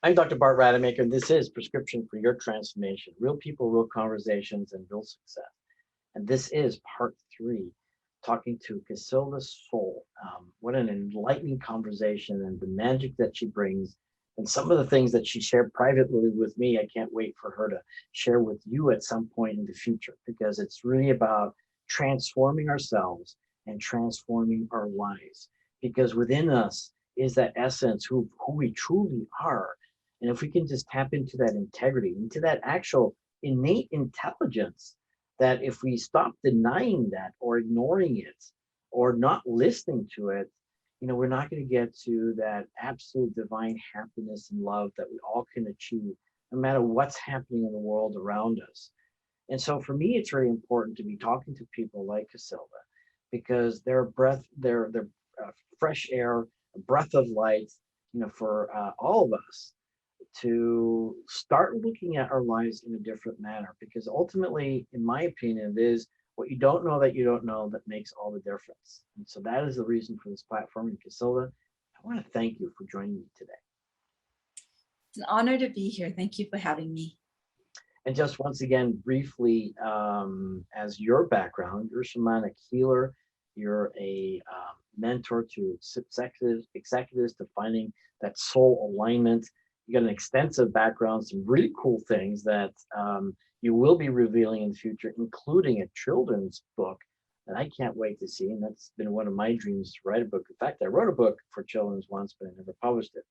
I'm Dr. Bart Rademacher, and this is Prescription for Your Transformation, Real People, Real Conversations, and Real Success. And this is part 3, talking to Casilda Sol. What an enlightening conversation, and the magic that she brings, and some of the things that she shared privately with me. I can't wait for her to share with you at some point in the future, because it's really about transforming ourselves and transforming our lives. Because within us is that essence, who we truly are. And if we can just tap into that integrity, into that actual innate intelligence, that if we stop denying that or ignoring it or not listening to it, we're not going to get to that absolute divine happiness and love that we all can achieve, no matter what's happening in the world around us. And so for me, it's very important to be talking to people like Casilda, because their breath, their fresh air, a breath of light, for all of us to start looking at our lives in a different manner. Because ultimately, in my opinion, it is what you don't know that you don't know that makes all the difference. And so that is the reason for this platform. And Casilda, I want to thank you for joining me today. It's an honor to be here. Thank you for having me. And just once again, briefly, as your background, you're a shamanic healer. You're a mentor to executives to finding that soul alignment. You got an extensive background, some really cool things that you will be revealing in the future, including a children's book that I can't wait to see. And that's been one of my dreams, to write a book. In fact, I wrote a book for children's once, but I never published it.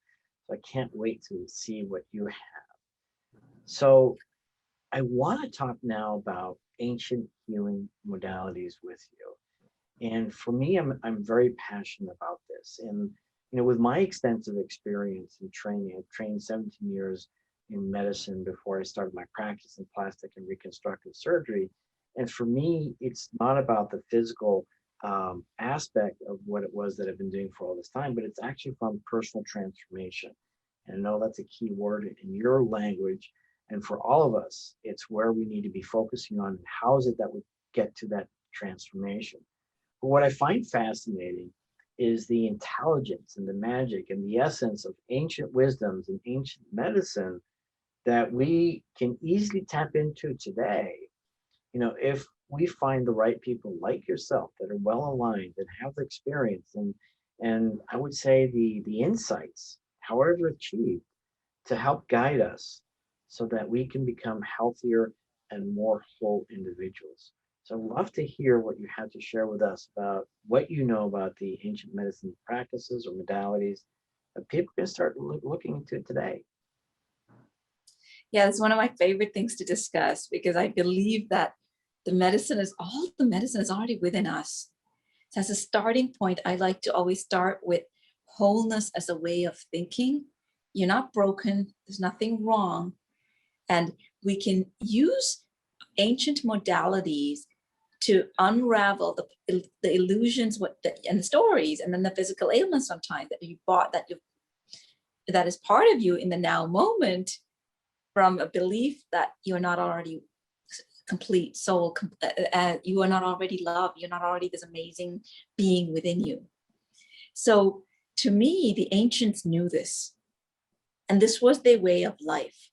So I can't wait to see what you have. So I want to talk now about ancient healing modalities with you. And for me, I'm very passionate about this. And with my extensive experience in training, I've trained 17 years in medicine before I started my practice in plastic and reconstructive surgery. And for me, it's not about the physical aspect of what it was that I've been doing for all this time, but it's actually from personal transformation. And I know that's a key word in your language. And for all of us, it's where we need to be focusing on. How is it that we get to that transformation? But what I find fascinating is the intelligence and the magic and the essence of ancient wisdoms and ancient medicine that we can easily tap into today. If we find the right people like yourself that are well aligned and have the experience and I would say the insights, however achieved, to help guide us so that we can become healthier and more whole individuals. So I'd love to hear what you have to share with us about what you know about the ancient medicine practices or modalities that people can start looking into today. Yeah, it's one of my favorite things to discuss, because I believe that the medicine is already within us. So as a starting point, I like to always start with wholeness as a way of thinking. You're not broken, there's nothing wrong. And we can use ancient modalities to unravel the illusions and the stories, and then the physical ailments sometimes that you bought, that is part of you in the now moment, from a belief that you're not already complete soul, you are not already love, you're not already this amazing being within you. So to me, the ancients knew this, and this was their way of life.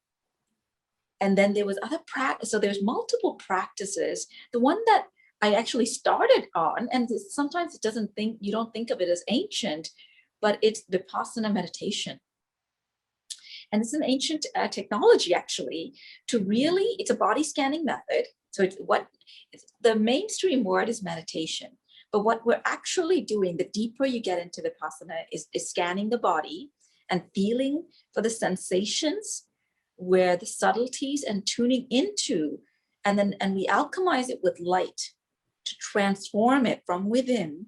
And then there was other practice. So there's multiple practices. The one that I actually started on, and sometimes you don't think of it as ancient, but it's Vipassana meditation. And it's an ancient technology, actually, it's a body scanning method. So the mainstream word is meditation. But what we're actually doing, the deeper you get into Vipassana, is scanning the body and feeling for the sensations, where the subtleties, and tuning into, and we alchemize it with light to transform it from within.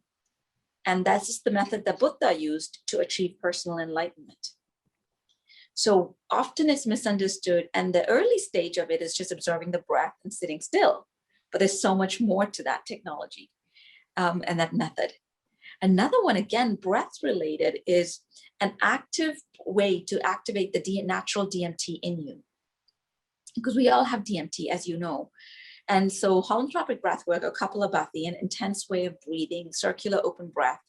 And that's the method that Buddha used to achieve personal enlightenment. So often it's misunderstood, and the early stage of it is just observing the breath and sitting still. But there's so much more to that technology and that method. Another one, again, breath related, is an active way to activate the natural DMT in you. Because we all have DMT, as you know. And so holotropic breath work, or Kapalabhati, an intense way of breathing, circular open breath,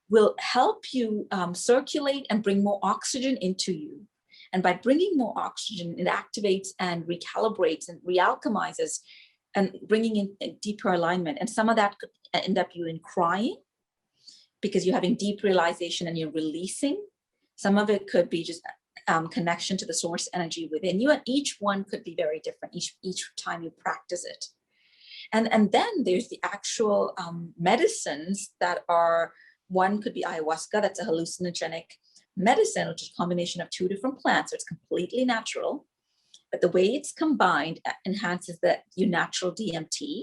will help you circulate and bring more oxygen into you. And by bringing more oxygen, it activates and recalibrates and realchemizes and bringing in a deeper alignment. And some of that could end up you in crying because you're having deep realization and you're releasing. Some of it could be just connection to the source energy within you. And each one could be very different each time you practice it. And then there's the actual medicines that are, one could be ayahuasca, that's a hallucinogenic medicine, which is a combination of 2 different plants. So it's completely natural, but the way it's combined enhances your natural DMT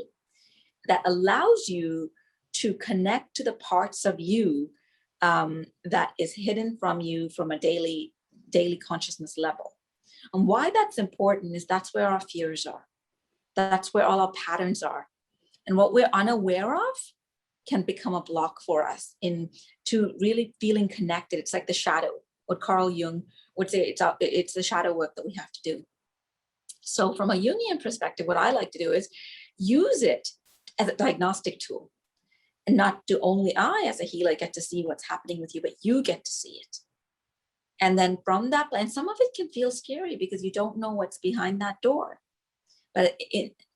that allows you to connect to the parts of you that is hidden from you from a daily consciousness level. And why that's important is that's where our fears are. That's where all our patterns are. And what we're unaware of can become a block for us to really feeling connected. It's like the shadow, what Carl Jung would say, it's the shadow work that we have to do. So from a Jungian perspective, what I like to do is use it as a diagnostic tool, and not do only I as a healer get to see what's happening with you, but you get to see it. And then from that, and some of it can feel scary because you don't know what's behind that door. But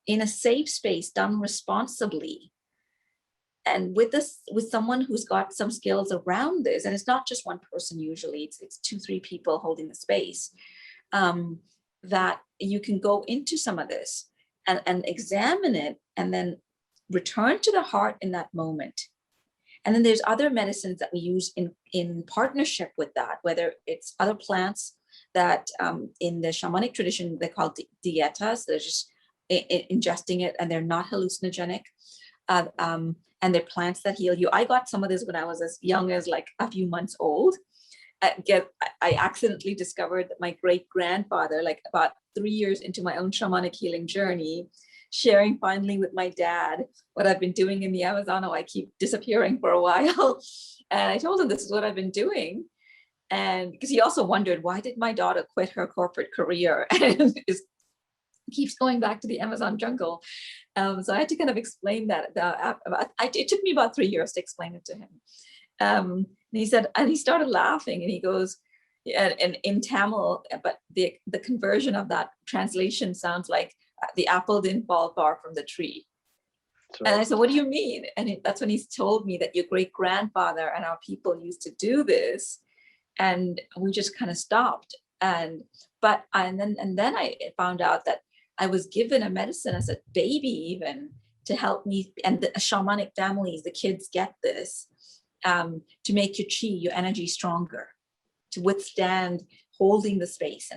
in a safe space, done responsibly, and with someone who's got some skills around this, and it's not just one person, usually it's 2-3 people holding the space, that you can go into some of this and examine it, and then return to the heart in that moment. And then there's other medicines that we use in partnership with that, whether it's other plants that in the shamanic tradition, they're called dietas. They're just ingesting it, and they're not hallucinogenic. And they're plants that heal you. I got some of this when I was as young as like a few months old. I accidentally discovered that my great-grandfather, like about 3 years into my own shamanic healing journey, sharing finally with my dad what I've been doing in the Amazon. I keep disappearing for a while. And I told him this is what I've been doing. And because he also wondered, why did my daughter quit her corporate career and keeps going back to the Amazon jungle? So I had to kind of explain that. It took me about 3 years to explain it to him. And he said, and he started laughing, and he goes, and in Tamil, but the conversion of that translation sounds like the apple didn't fall far from the tree. So, and I said, what do you mean? And that's when he told me that your great-grandfather and our people used to do this, and we just kind of stopped. And then I found out that I was given a medicine as a baby, even to help me, and the shamanic families, the kids get this to make your chi, your energy stronger, to withstand holding the space.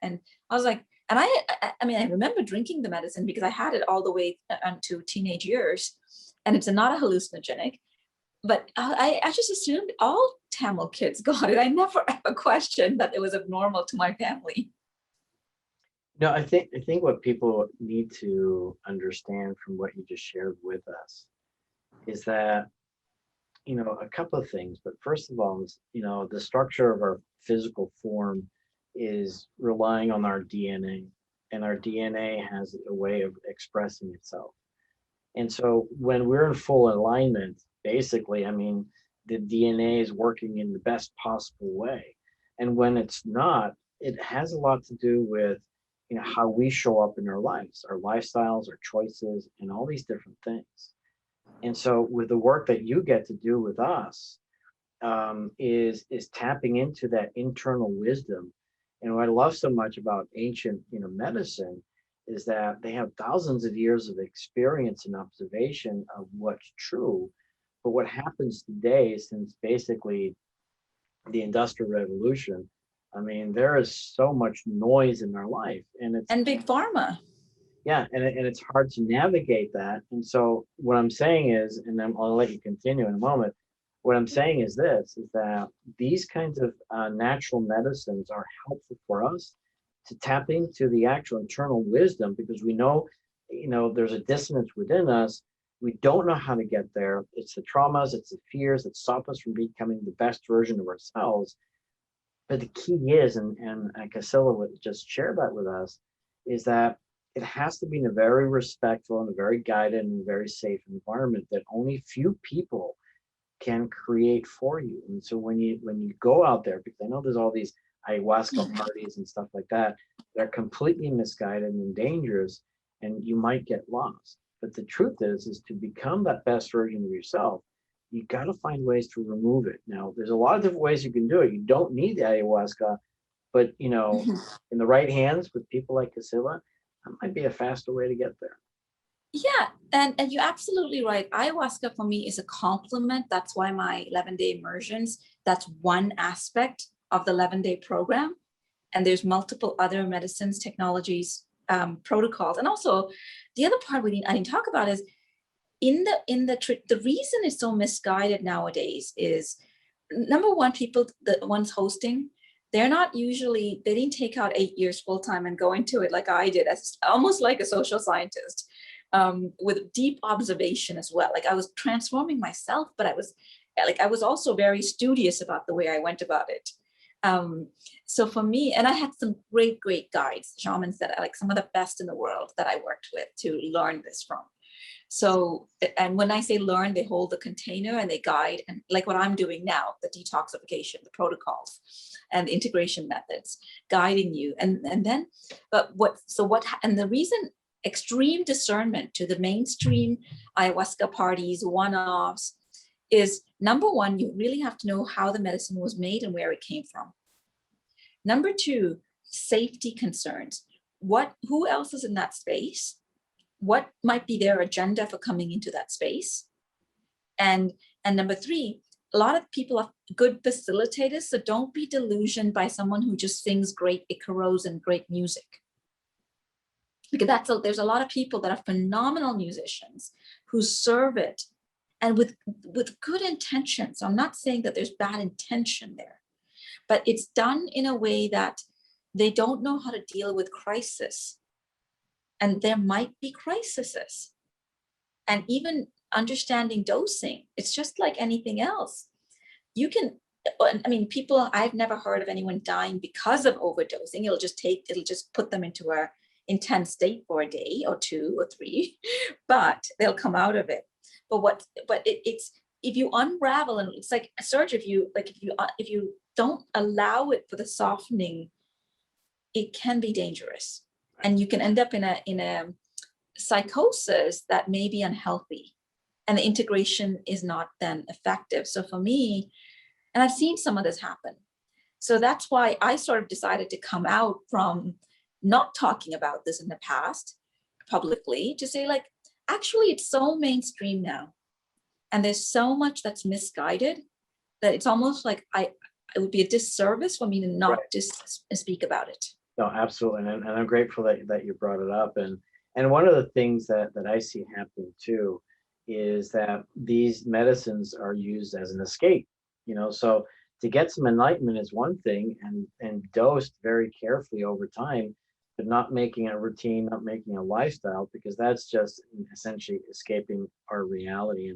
And I was like, and I mean, I remember drinking the medicine because I had it all the way into teenage years, and it's not a hallucinogenic, but I just assumed all Tamil kids got it. I never ever questioned that it was abnormal to my family. No, I think what people need to understand from what you just shared with us is that, a couple of things, but first of all is, the structure of our physical form is relying on our DNA, and our DNA has a way of expressing itself. And so when we're in full alignment, basically, I mean, the DNA is working in the best possible way. And when it's not, it has a lot to do with, how we show up in our lives, our lifestyles, our choices, and all these different things. And so with the work that you get to do with us, is tapping into that internal wisdom. And what I love so much about ancient, medicine is that they have thousands of years of experience and observation of what's true. But what happens today, since basically the Industrial Revolution, I mean, there is so much noise in our life, and big pharma. Yeah, and it's hard to navigate that. And so what I'm saying is, and then I'll let you continue in a moment. What I'm saying is this: is that these kinds of natural medicines are helpful for us to tap into the actual internal wisdom, because we know, there's a dissonance within us. We don't know how to get there. It's the traumas, it's the fears that stop us from becoming the best version of ourselves. But the key is, and Casilda would just share that with us, is that it has to be in a very respectful and a very guided and very safe environment that only few people can create for you. And so when you go out there, because I know there's all these ayahuasca parties and stuff like that. They're completely misguided and dangerous, and you might get lost. But the truth is to become that best version of yourself, you got to find ways to remove it. Now, there's a lot of different ways you can do it. You don't need the ayahuasca, but in the right hands with people like Casilda, that might be a faster way to get there. Yeah, and you're absolutely right. Ayahuasca for me is a complement. That's why my 11-day immersions, that's one aspect of the 11-day program. And there's multiple other medicines, technologies, protocols. And also the other part I didn't talk about is the reason it's so misguided nowadays is, number one, people, the ones hosting, they didn't take out 8 years full time and go into it like I did, as almost like a social scientist, with deep observation as well. Like I was transforming myself, but I was also very studious about the way I went about it. So for me, and I had some great guides, shamans that are like some of the best in the world that I worked with to learn this from. So, and when I say learn, they hold the container and they guide, and like what I'm doing now, the detoxification, the protocols and the integration methods, guiding you. And then, and the reason extreme discernment to the mainstream ayahuasca parties, one-offs, is number one, you really have to know how the medicine was made and where it came from. Number two, safety concerns. Who else is in that space? What might be their agenda for coming into that space? And number three, a lot of people are good facilitators, so don't be delusioned by someone who just sings great icaros and great music. Because there's a lot of people that are phenomenal musicians who serve it and with good intention. So I'm not saying that there's bad intention there, but it's done in a way that they don't know how to deal with crisis. And there might be crises. And even understanding dosing, it's just like anything else. I've never heard of anyone dying because of overdosing. It'll just put them into a intense state for a day or 2 or 3, but they'll come out of it. It's if you unravel, and it's like Serge, if you don't allow it for the softening, it can be dangerous, and you can end up in a psychosis that may be unhealthy, and the integration is not then effective. So for me, and I've seen some of this happen, so that's why I sort of decided to come out from not talking about this in the past publicly, to say, like, actually it's so mainstream now and there's so much that's misguided that it's almost like it would be a disservice for me to not just speak about it. No, absolutely. And I'm grateful that you brought it up. And one of the things that I see happening too is that these medicines are used as an escape, so to get some enlightenment is one thing, and dosed very carefully over time, but not making a routine, not making a lifestyle, because that's just essentially escaping our reality.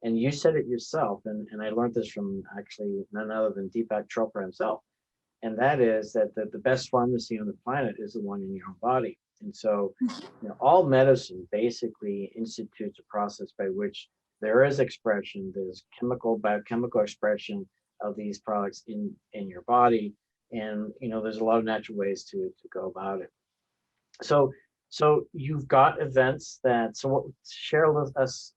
And you said it yourself, and I learned this from actually none other than Deepak Chopra himself. And that is that the best pharmacy on the planet is the one in your own body. And so, all medicine basically institutes a process by which there is expression, there's biochemical expression of these products in your body. And, there's a lot of natural ways to go about it. So you've got events share with us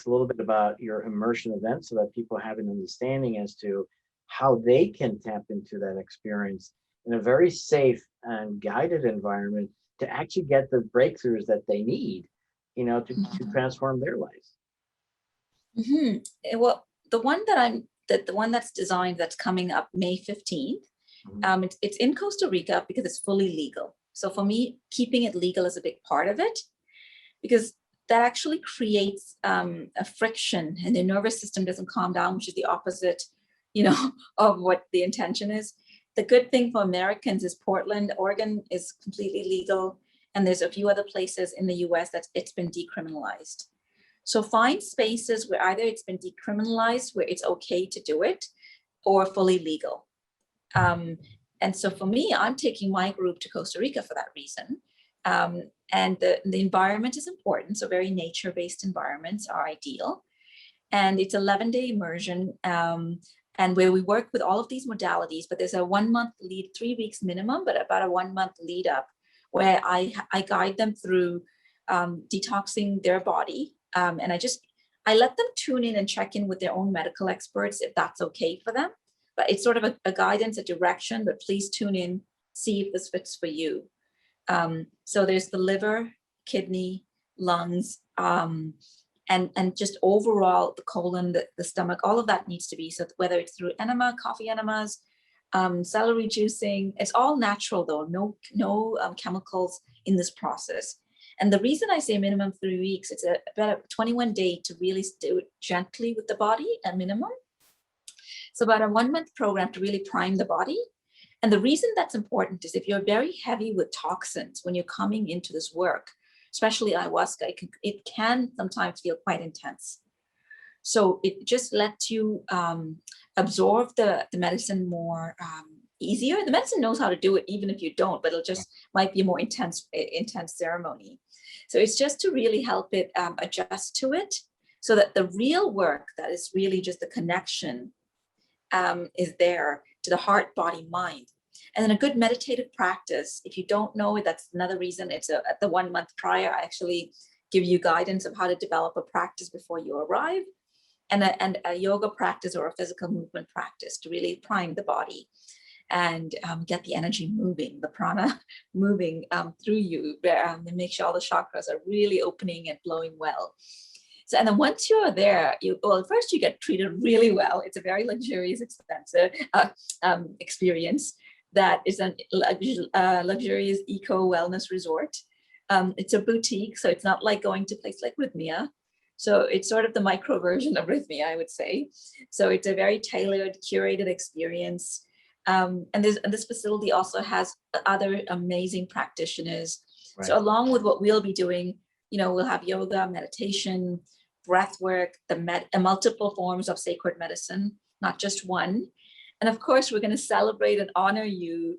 a little bit about your immersion events so that people have an understanding as to how they can tap into that experience in a very safe and guided environment to actually get the breakthroughs that they need, to transform their lives. Mm-hmm. Well, the one that's designed, that's coming up May 15th, it's in Costa Rica because it's fully legal. So for me, keeping it legal is a big part of it, because that actually creates a friction, and the nervous system doesn't calm down, which is the opposite, of what the intention is. The good thing for Americans is Portland, Oregon is completely legal, and there's a few other places in the US that it's been decriminalized. So find spaces where either it's been decriminalized, where it's okay to do it, or fully legal. And so for me, I'm taking my group to Costa Rica for that reason. And the environment is important. So very nature-based environments are ideal. And it's 11-day immersion. And and where we work with all of these modalities, but there's a 1 month lead, 3 weeks minimum, but about a 1 month lead up where I guide them through detoxing their body. And I let them tune in and check in with their own medical experts if that's okay for them. But it's sort of a guidance, a direction, but please tune in, see if this fits for you. So there's the liver, kidney, lungs, and just overall the colon, the stomach, all of that needs to be. So whether it's through enema, coffee enemas, celery juicing, it's all natural though, no chemicals in this process. And the reason I say minimum 3 weeks, it's about a 21 day to really do it gently with the body, a minimum. So about a 1 month program to really prime the body. And the reason that's important is if you're very heavy with toxins when you're coming into this work, especially ayahuasca, it can sometimes feel quite intense. So it just lets you absorb the medicine more easier. The medicine knows how to do it, even if you don't, but it'll just might be a more intense ceremony. So it's just to really help it adjust to it, so that the real work that is really just the connection is there to the heart, body, mind. And then a good meditative practice, if you don't know it, that's another reason it's at the 1 month prior, I actually give you guidance of how to develop a practice before you arrive, and a yoga practice or a physical movement practice to really prime the body and get the energy moving, the prana moving through you, and make sure all the chakras are really opening and flowing well. So, and then once you're there, first you get treated really well. It's a very luxurious, expensive experience that is a luxurious eco wellness resort. It's a boutique, so it's not like going to a place like Rhythmia. So it's sort of the micro version of Rhythmia, I would say. So it's a very tailored, curated experience. And this facility also has other amazing practitioners. Right. So along with what we'll be doing, we'll have yoga, meditation, breath work, multiple forms of sacred medicine, not just one. And of course, we're going to celebrate and honor you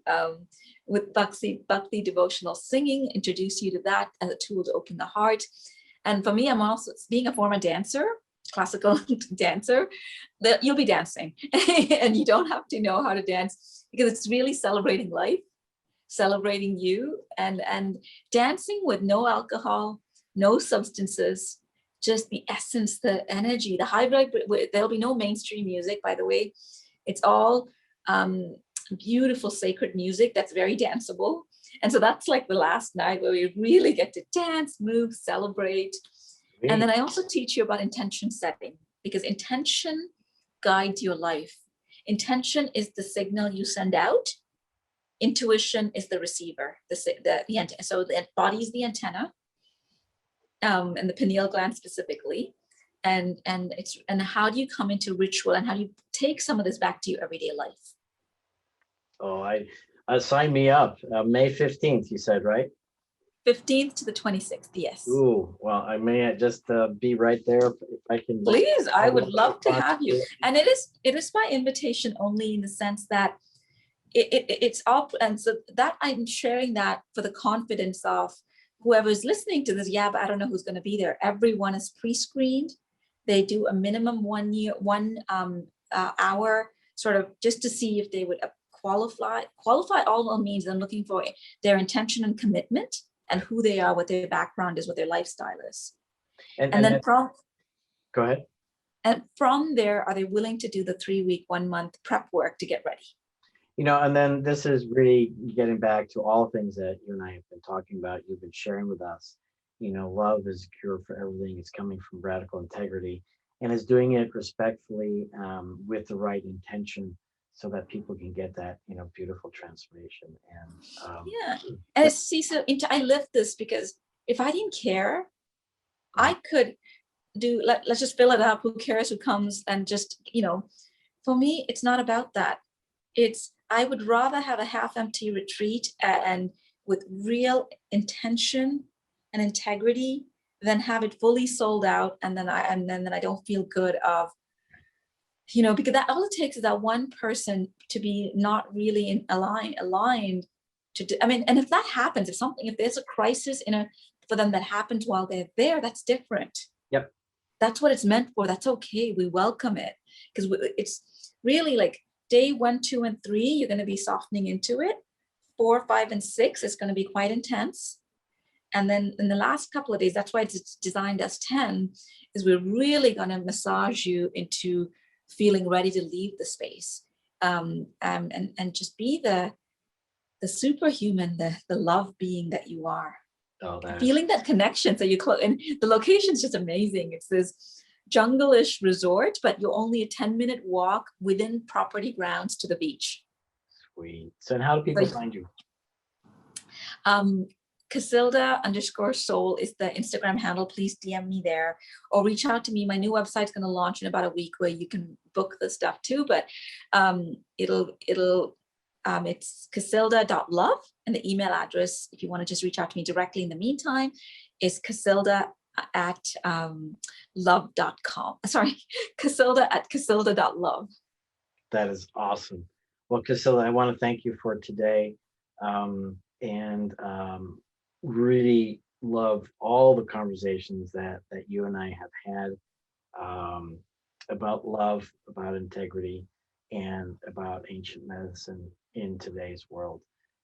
with Bhakti devotional singing, introduce you to that as a tool to open the heart. And for me, I'm also, being a former dancer, classical dancer, that you'll be dancing and you don't have to know how to dance, because it's really celebrating life, celebrating you, and dancing with no alcohol, no substances, just the essence, the energy, the high vibe. There'll be no mainstream music, by the way. It's all beautiful sacred music that's very danceable. And so that's like the last night where we really get to dance, move, celebrate. And then I also teach you about intention setting, because intention guides your life. Intention is the signal you send out. Intuition is the receiver. So the body is the antenna, and the pineal gland specifically. And how do you come into ritual, and how do you take some of this back to your everyday life? Oh, I sign me up. May 15th, you said, right? 15th to the 26th, yes. Ooh, well, I may just be right there if I can. Please, I would love to have you. And it is my invitation only, in the sense that it's up, and so that I'm sharing that for the confidence of whoever's listening to this. Yeah, but I don't know who's going to be there. Everyone is pre-screened. They do a minimum 1 hour, sort of just to see if they would qualify. All means I'm looking for their intention and commitment, and who they are, what their background is, what their lifestyle is. And then go ahead. And from there, are they willing to do the 3 week, 1 month prep work to get ready? And then this is really getting back to all things that you and I have been talking about, you've been sharing with us. Love is a cure for everything. It's coming from radical integrity, and it's doing it respectfully, with the right intention, so that people can get that, beautiful transformation. And and so I live this, because if I didn't care, I could do, let's just fill it up. Who cares who comes? And just, for me, it's not about that. I would rather have a half-empty retreat and with real intention and integrity than have it fully sold out, and then I don't feel good of, because that all it takes is that one person to be not really aligned to do. And if that happens, if there's a crisis for them that happens while they're there, that's different. Yep. That's what it's meant for. That's okay. We welcome it, because really like day 1, 2, and 3, you're going to be softening into it. 4, 5, and 6 is going to be quite intense. And then in the last couple of days, that's why it's designed as 10, is we're really going to massage you into feeling ready to leave the space, and just be the superhuman, the love being that you are. Oh, Feeling that connection. So you close, and the location's just amazing. It's this jungle-ish resort, but you're only a 10-minute walk within property grounds to the beach. Sweet. So how do people find you? Casilda_Sol is the Instagram handle. Please DM me there or reach out to me. My new website's going to launch in about a week where you can book the stuff too, but it's casilda.love, and the email address, if you want to just reach out to me directly in the meantime, is casilda@love.com. Sorry, casilda@casilda.love. That is awesome. Well, Casilda, I want to thank you for today, and really love all the conversations that you and I have had about love, about integrity, and about ancient medicine in today's world.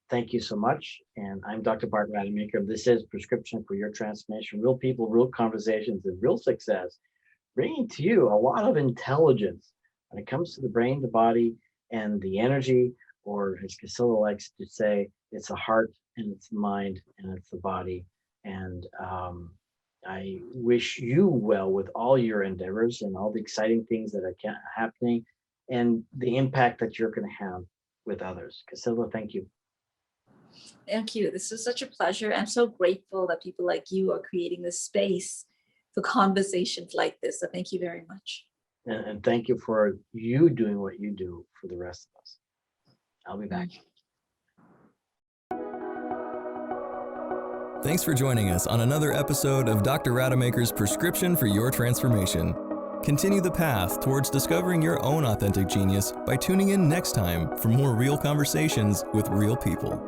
Thank you so much. And I'm Dr. Bart Rademacher. This is Prescription for Your Transformation, real people, real conversations, and real success, bringing to you a lot of intelligence when it comes to the brain, the body, and the energy, or as Casilda likes to say, it's the heart and it's the mind and it's the body. And I wish you well with all your endeavors and all the exciting things that are happening and the impact that you're going to have with others. Casilda, thank you. Thank you. This is such a pleasure. I'm so grateful that people like you are creating this space for conversations like this. So thank you very much. And thank you for you doing what you do for the rest of us. I'll be back. Thanks for joining us on another episode of Dr. Rademacher's Prescription for Your Transformation. Continue the path towards discovering your own authentic genius by tuning in next time for more real conversations with real people.